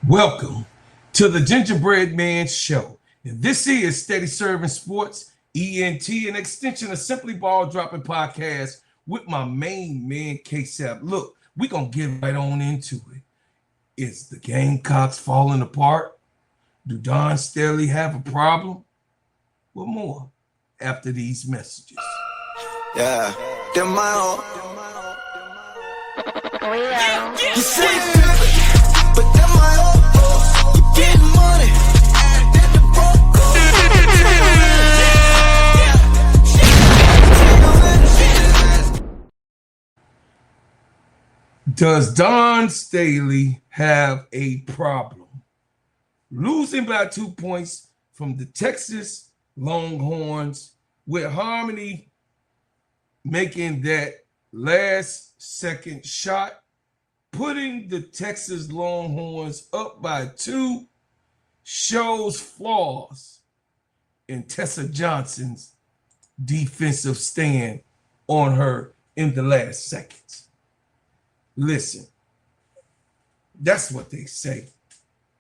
Welcome to the Gingerbread Man Show. And this is Steady Serv'n Sports, ENT, an extension of Simply Ball Dropping Podcast with my main man, K-Sap. Look, we're going to get right on into it. Is the Gamecocks falling apart? Do Don Staley have a problem? Well, more after these messages. Yeah, they're my own. You say but they're my own. You getting money. They're the broke. Does Don Staley have a problem? Losing by 2 points from the Texas Longhorns, with Harmony making that last second shot, putting the Texas Longhorns up by 2, shows flaws in Tessa Johnson's defensive stand on her in the last seconds. Listen, that's what they say.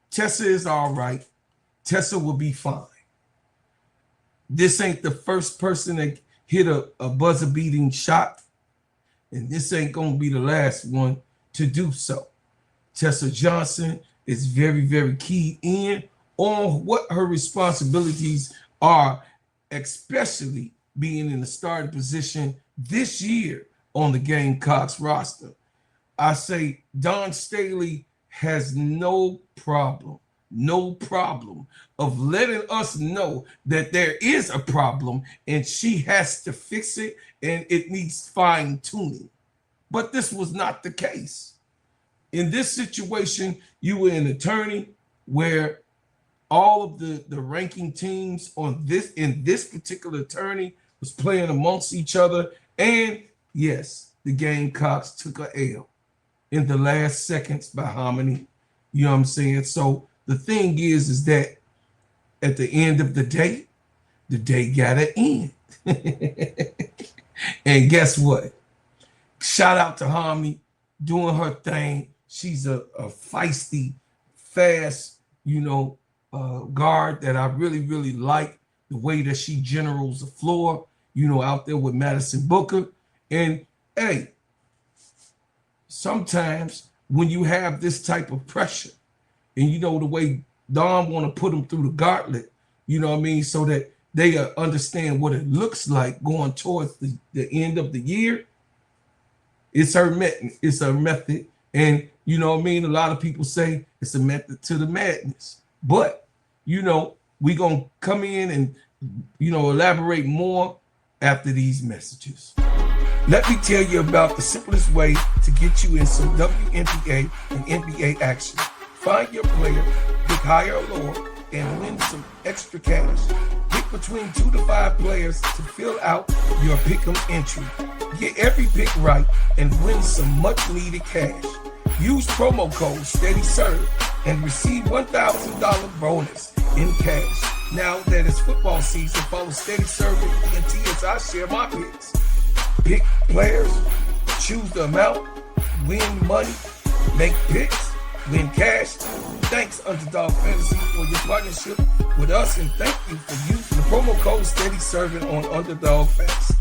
Tessa is all right. Tessa will be fine. This ain't the first person that hit a buzzer-beating shot, and this ain't going to be the last one to do so. Tessa Johnson is very, very keyed in on what her responsibilities are, especially being in the starting position this year on the Gamecocks roster. I say Don Staley has no problem of letting us know that there is a problem and she has to fix it and it needs fine tuning. But this was not the case. In this situation, you were an attorney where all of the ranking teams in this particular attorney was playing amongst each other. And yes, the Gamecocks took a L in the last seconds by Harmony. You know what I'm saying? So the thing is that at the end of the day gotta end. And guess what? Shout out to Harmony doing her thing. She's a feisty, fast, guard that I really, really like the way that she generals the floor, out there with Madison Booker. And hey, sometimes when you have this type of pressure and the way Don want to put them through the gauntlet, so that they understand what it looks like going towards the end of the year. It's her method. And a lot of people say it's a method to the madness. But, we're going to come in and, elaborate more after these messages. Let me tell you about the simplest way to get you in some WNBA and NBA action. Find your player, pick higher or lower, and win some extra cash. Pick between 2 to 5 players to fill out your pick'em entry. Get every pick right and win some much-needed cash. Use promo code SteadyServe and receive $1,000 bonus in cash. Now that it's football season, follow Steady Serv'n ENT as I share my picks. Pick players, choose the amount, win money, make picks, win cash. Thanks, Underdog Fantasy, for your partnership with us, and thank you for using the promo code SteadyServ'n on Underdog Fantasy.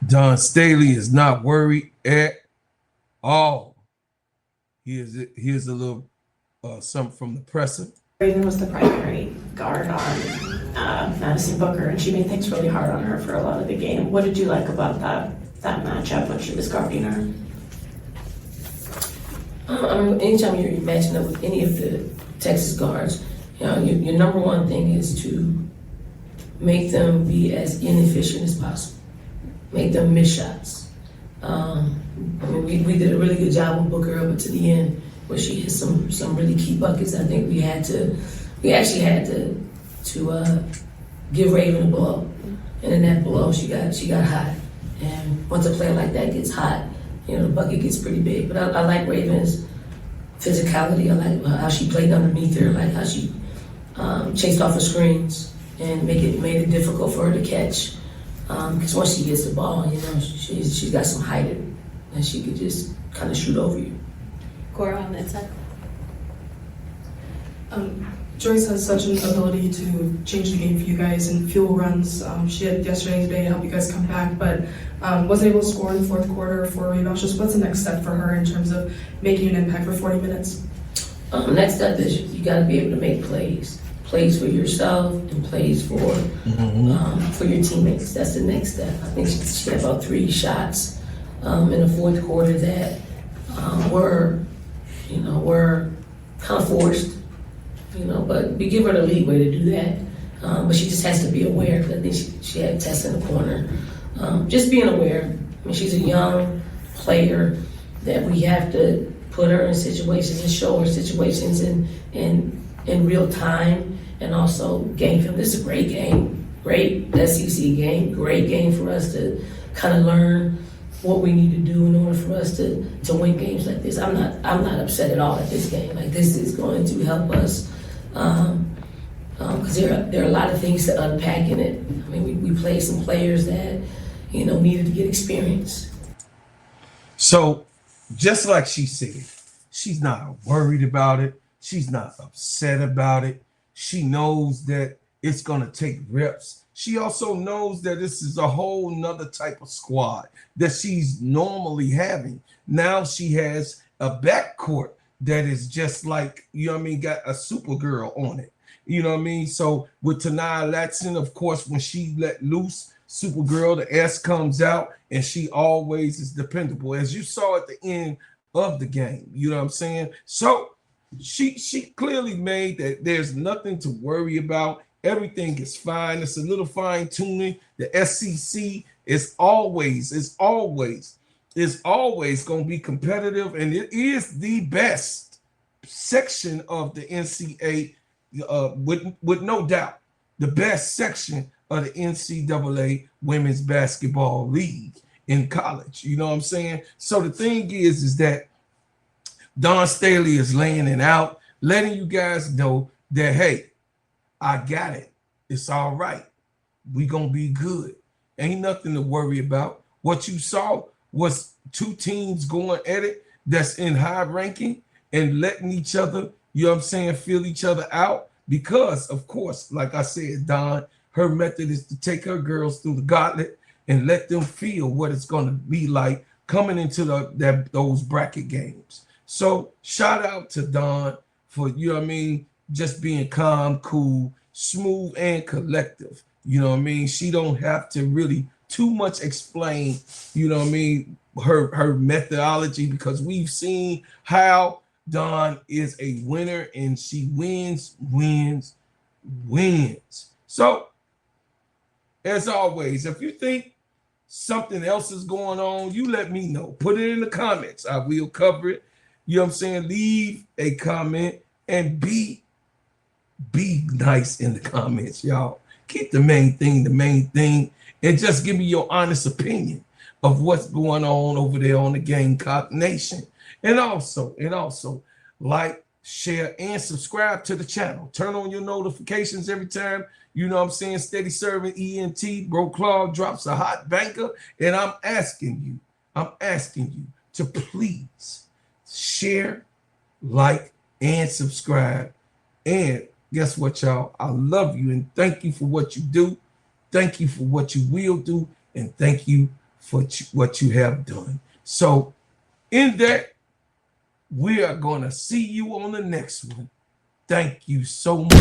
Don Staley is not worried at all. Here's a little something from the presser. Raven was the primary guard on Madison Booker, and she made things really hard on her for a lot of the game. What did you like about that matchup when she was guarding her? Anytime you're matching up with any of the Texas guards, your number one thing is to make them be as inefficient as possible. Make them miss shots. We did a really good job with Booker up to the end, where she hit some really key buckets. I think we actually had to give Raven a blow, and in that blow she got hot. And once a player like that gets hot, the bucket gets pretty big. But I like Raven's physicality. I like how she played underneath her. I like how she chased off her screens and made it difficult for her to catch. Because once she gets the ball, she's got some height and she could just kind of shoot over you. Cora on that side. Joyce has such an ability to change the game for you guys and fuel runs. She had yesterday and today to help you guys come back, but wasn't able to score in the fourth quarter, 4 rebounds. Just what's the next step for her in terms of making an impact for 40 minutes? Next step is you got to be able to make plays for yourself and plays for your teammates. That's the next step. I think she had about 3 shots in the fourth quarter that were kind of forced. But we give her the leeway to do that. But she just has to be aware. I think she had Tess in the corner. Just being aware. I mean, she's a young player that we have to put her in situations and show her situations in real time, and also game film. This is a great game, great SEC game, great game for us to kind of learn what we need to do in order for us to win games like this. I'm not upset at all at this game. Like, this is going to help us. Because there are a lot of things to unpack in it. I mean, we played some players that, needed to get experience. So, just like she said, she's not worried about it. She's not upset about it. She knows that it's going to take reps. She also knows that this is a whole nother type of squad that she's normally having. Now she has a backcourt that is just like, got a Supergirl on it. You know what I mean? So with Tanaya Latson, of course, when she let loose Supergirl, the S comes out, and she always is dependable, as you saw at the end of the game. You know what I'm saying? So she clearly made that there's nothing to worry about. Everything is fine. It's a little fine tuning. The SEC is always going to be competitive, and it is the best section of the NCAA, with no doubt, the best section of the NCAA Women's Basketball League in college. You know what I'm saying? So the thing is that Dawn Staley is laying it out, letting you guys know that, hey, I got it. It's all right. We gonna be good. Ain't nothing to worry about. What you saw was 2 teams going at it that's in high ranking and letting each other, feel each other out. Because, of course, like I said, Dawn, her method is to take her girls through the gauntlet and let them feel what it's going to be like coming into those bracket games. So shout out to Dawn for, just being calm, cool, smooth, and collective. You know what I mean? She don't have to really too much explain, her methodology, because we've seen how Dawn is a winner, and she wins. So, as always, if you think something else is going on, you let me know. Put it in the comments. I will cover it. You know what I'm saying? Leave a comment and be nice in the comments, y'all. Keep the main thing, and just give me your honest opinion of what's going on over there on the Gamecock Nation. And also, like, share, and subscribe to the channel. Turn on your notifications every time, Steady Serving ENT, Bro Claude drops a hot banker. And I'm asking you to please share, like, and subscribe. And guess what, y'all? I love you, and thank you for what you do. Thank you for what you will do. And thank you for what you have done. So, in that, we are going to see you on the next one. Thank you so much.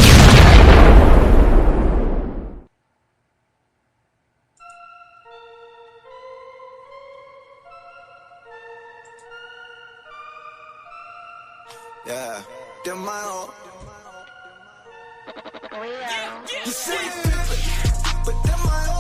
Yeah, them my own. You say, but them my own.